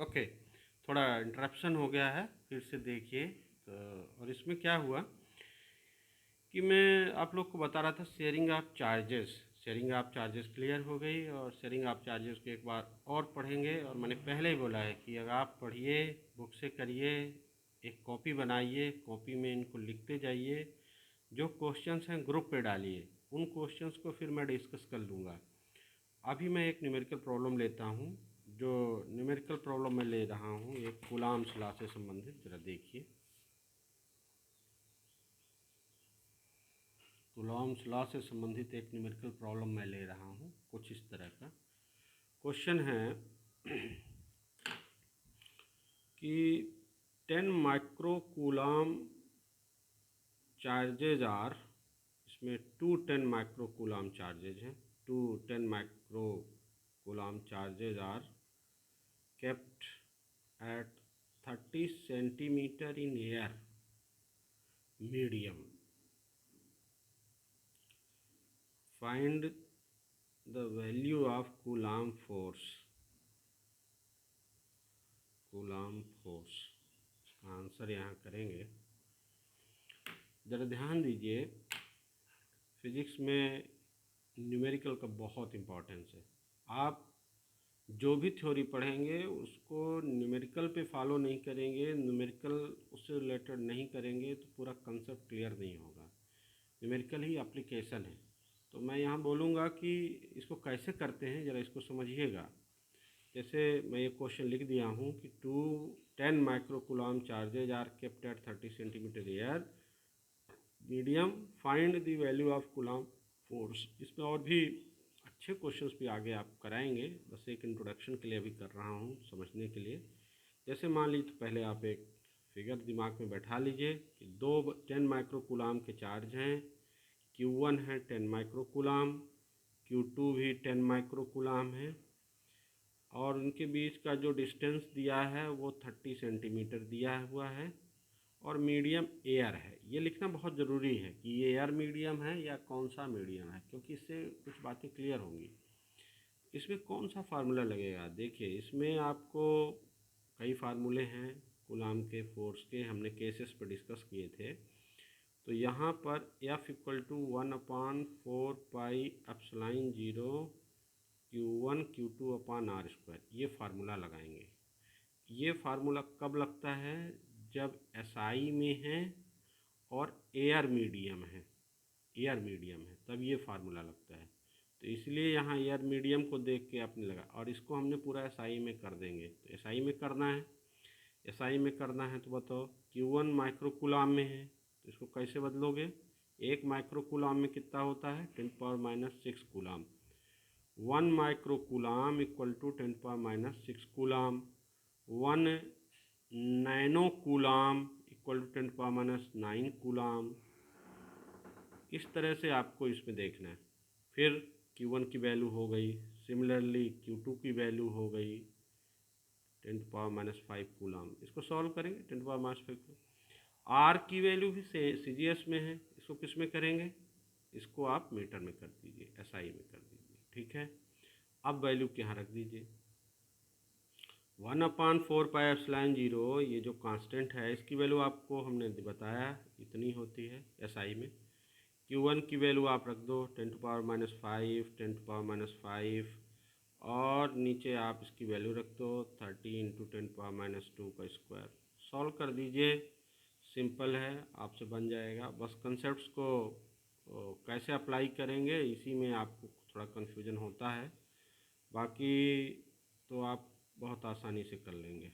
Okay, थोड़ा interruption हो गया है, फिर से देखिए। तो और इसमें क्या हुआ कि मैं आप लोग को बता रहा था शेयरिंग ऑफ चार्जेस क्लियर हो गई, और शेयरिंग ऑफ चार्जेस को एक बार और पढ़ेंगे। और मैंने पहले ही बोला है कि अगर आप पढ़िए, बुक से करिए, एक कॉपी बनाइए, कॉपी में इनको लिखते जाइए, जो क्वेश्चंस हैं ग्रुप पे डालिए, उन क्वेश्चंस को फिर मैं डिस्कस कर लूँगा। अभी मैं एक न्यूमेरिकल प्रॉब्लम लेता हूँ। जो न्यूमेरिकल प्रॉब्लम मैं ले रहा हूँ एक कूलम्ब्स लॉ से संबंधित, ज़रा देखिए। कूलम्ब्स लॉ से संबंधित एक न्यूमेरिकल प्रॉब्लम मैं ले रहा हूँ, कुछ इस तरह का क्वेश्चन है कि 10 माइक्रो कूलम चार्जेज आर, इसमें 10 माइक्रो कूलम चार्जेज हैं, 10 micro coulomb charges are kept at 30 centimeter in air medium. Find the value of Coulomb force. Coulomb force इसका आंसर यहाँ करेंगे। ज़रा ध्यान दीजिए, फिजिक्स में न्यूमेरिकल का बहुत इम्पोर्टेंस है। आप जो भी थ्योरी पढ़ेंगे उसको न्यूमेरिकल पे फॉलो नहीं करेंगे, न्यूमेरिकल उससे रिलेटेड नहीं करेंगे तो पूरा कंसेप्ट क्लियर नहीं होगा। न्यूमेरिकल ही एप्लीकेशन है। तो मैं यहाँ बोलूँगा कि इसको कैसे करते हैं, ज़रा इसको समझिएगा। जैसे मैं ये क्वेश्चन लिख दिया हूँ कि 10 micro coulomb charges are kept at 30 centimetre air medium, find the value of coulomb force. इसमें और भी अच्छे क्वेश्चंस भी आगे आप कराएंगे, बस एक इंट्रोडक्शन के लिए अभी कर रहा हूँ समझने के लिए। जैसे मान लीजिए, तो पहले आप एक फिगर दिमाग में बैठा लीजिए कि दो 10 माइक्रो कूलम के चार्ज हैं। Q1 है 10 माइक्रो कूलम, Q2 भी 10 माइक्रो कूलम है, और उनके बीच का जो डिस्टेंस दिया है वो 30 सेंटीमीटर दिया हुआ है, और मीडियम एयर है। ये लिखना बहुत ज़रूरी है कि ये एयर मीडियम है या कौन सा मीडियम है, क्योंकि इससे कुछ बातें क्लियर होंगी। इसमें कौन सा फार्मूला लगेगा, देखिए इसमें आपको कई फार्मूले हैं कूलम के फोर्स के, हमने केसेस पर डिस्कस किए थे। तो यहाँ पर F = 1/4πε0 Q1 Q2/r², ये फार्मूला लगाएंगे। ये फार्मूला कब लगता है, जब SI में है और एयर मीडियम है, तब ये फार्मूला लगता है। तो इसलिए यहाँ एयर मीडियम को देख के आपने लगा, और इसको हमने पूरा SI में कर देंगे। तो SI में करना है, तो बताओ Q1 माइक्रो कूलम में है, तो इसको कैसे बदलोगे। 1 माइक्रो कूलम में कितना होता है, 10⁻⁻6 coulomb. 1 micro coulomb = 10⁻⁻6 coulomb. 1 nano coulomb = 10⁻⁹ coulomb. इस तरह से आपको इसमें देखना है। फिर Q1 की वैल्यू हो गई, सिमिलरली Q2 की वैल्यू हो गई 10⁻⁻5 कूलम। इसको सॉल्व करेंगे, 10⁻⁵। R की वैल्यू भी CGS में है, इसको किस में करेंगे, इसको आप मीटर में कर दीजिए, SI में कर दीजिए, ठीक है। अब वैल्यू यहाँ रख दीजिए। 1/4πε0, ये जो कांस्टेंट है इसकी वैल्यू आपको हमने बताया इतनी होती है SI में। Q1 की वैल्यू आप रख दो 10⁻⁵, 10⁻⁵, और नीचे आप इसकी वैल्यू रख दो 30 × 10⁻⁻2 का स्क्वायर। सॉल्व कर दीजिए, सिंपल है, आपसे बन जाएगा। बस कंसेप्ट्स को कैसे अप्लाई करेंगे इसी में आपको थोड़ा कन्फ्यूजन होता है, बाकी तो आप बहुत आसानी से कर लेंगे।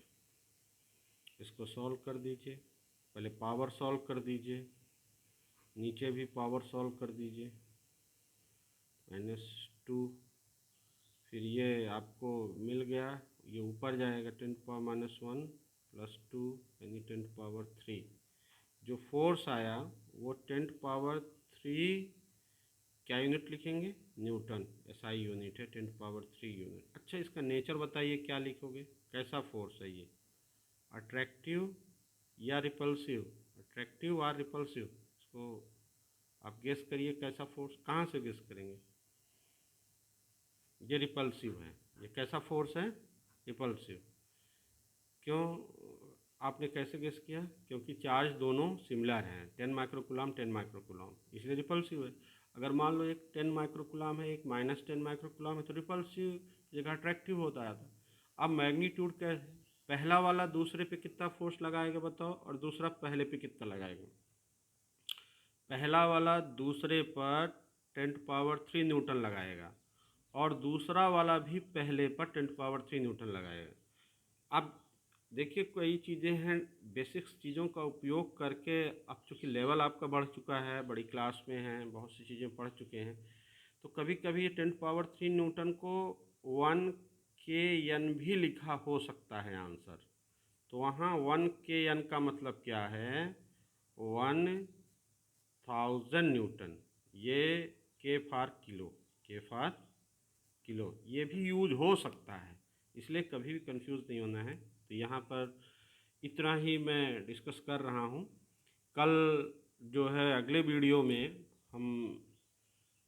इसको सॉल्व कर दीजिए, पहले पावर सॉल्व कर दीजिए, नीचे भी पावर सॉल्व कर दीजिए, -2। फिर ये आपको मिल गया, ये ऊपर जाएगा 10⁻⁻1 + 2 यानी 10⁻3। जो फोर्स आया वो 10⁻3 क्या यूनिट लिखेंगे, न्यूटन। SI यूनिट है, 10⁻3 यूनिट। अच्छा, इसका नेचर बताइए क्या लिखोगे, कैसा फोर्स है ये, अट्रैक्टिव या रिपल्सिव, अट्रैक्टिव और रिपल्सिव। इसको आप गेस करिए कैसा फोर्स, कहाँ से गेस करेंगे। ये रिपल्सिव है, ये कैसा फोर्स है, रिपल्सिव। क्यों आपने कैसे गेस किया? क्योंकि चार्ज दोनों सिमिलर हैं, 10 माइक्रोकुलाम 10 माइक्रोकुलाम, इसलिए रिपल्सिव है। अगर मान लो एक 10 माइक्रोकुलाम है, एक -10 माइक्रोकुलाम है, तो रिपल्सिव की जगह अट्रैक्टिव होता है। अब मैग्नीट्यूड क्या है? पहला वाला दूसरे पे कितना फोर्स लगाएगा बताओ, और दूसरा पहले पे कितना लगाएगा? पहला वाला दूसरे पर 10⁻³ न्यूटन लगाएगा, और दूसरा वाला भी पहले पर 10⁻³ न्यूटन लगाएगा। अब देखिए, कई चीज़ें हैं, बेसिक्स चीज़ों का उपयोग करके, अब चूँकि लेवल आपका बढ़ चुका है, बड़ी क्लास में हैं, बहुत सी चीज़ें पढ़ चुके हैं, तो कभी कभी ये 10⁻³ न्यूटन को 1 kN भी लिखा हो सकता है आंसर। तो वहाँ 1 kN का मतलब क्या है? 1000 न्यूटन। ये के फॉर किलो ये भी यूज हो सकता है, इसलिए कभी भी कंफ्यूज नहीं होना है। तो यहाँ पर इतना ही मैं डिस्कस कर रहा हूँ। कल जो है अगले वीडियो में हम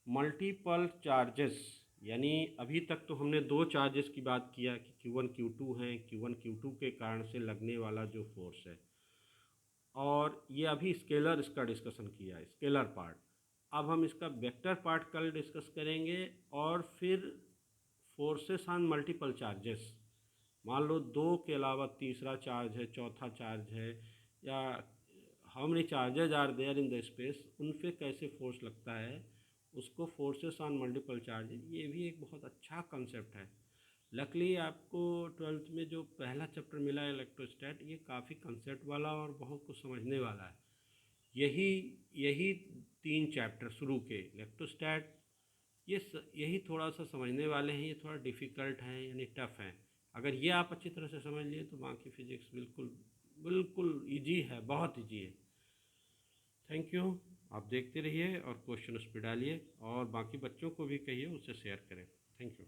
मल्टीपल चार्जेस, यानी अभी तक तो हमने 2 चार्जेस की बात किया कि Q1 Q2 हैं, Q1 Q2 के कारण से लगने वाला जो फोर्स है, और ये अभी स्केलर इसका डिस्कशन किया है, स्केलर पार्ट। अब हम इसका वेक्टर पार्ट कल डिस्कस करेंगे, और फिर फोर्सेस ऑन मल्टीपल चार्जेस, मान लो 2 के अलावा तीसरा चार्ज है, चौथा चार्ज है, या how many charges are there in the space, उन पे कैसे फोर्स लगता है, उसको फोर्सेस ऑन मल्टीपल चार्जेज, ये भी एक बहुत अच्छा कंसेप्ट है। लकली आपको 12th में जो पहला चैप्टर मिला है इलेक्ट्रोस्टैट, ये काफ़ी कंसेप्ट वाला और बहुत कुछ समझने वाला है। यही यही 3 चैप्टर शुरू के इलेक्ट्रोस्टैट, यही थोड़ा सा समझने वाले हैं, ये थोड़ा डिफ़िकल्ट है, यानी टफ़ है। अगर ये आप अच्छी तरह से समझ लिए तो बाकी फिजिक्स बिल्कुल बिल्कुल ईजी है, बहुत ईजी है। Thank you. आप देखते रहिए और क्वेश्चन उस पर डालिए, और बाकी बच्चों को भी कहिए, उससे शेयर करें। Thank you.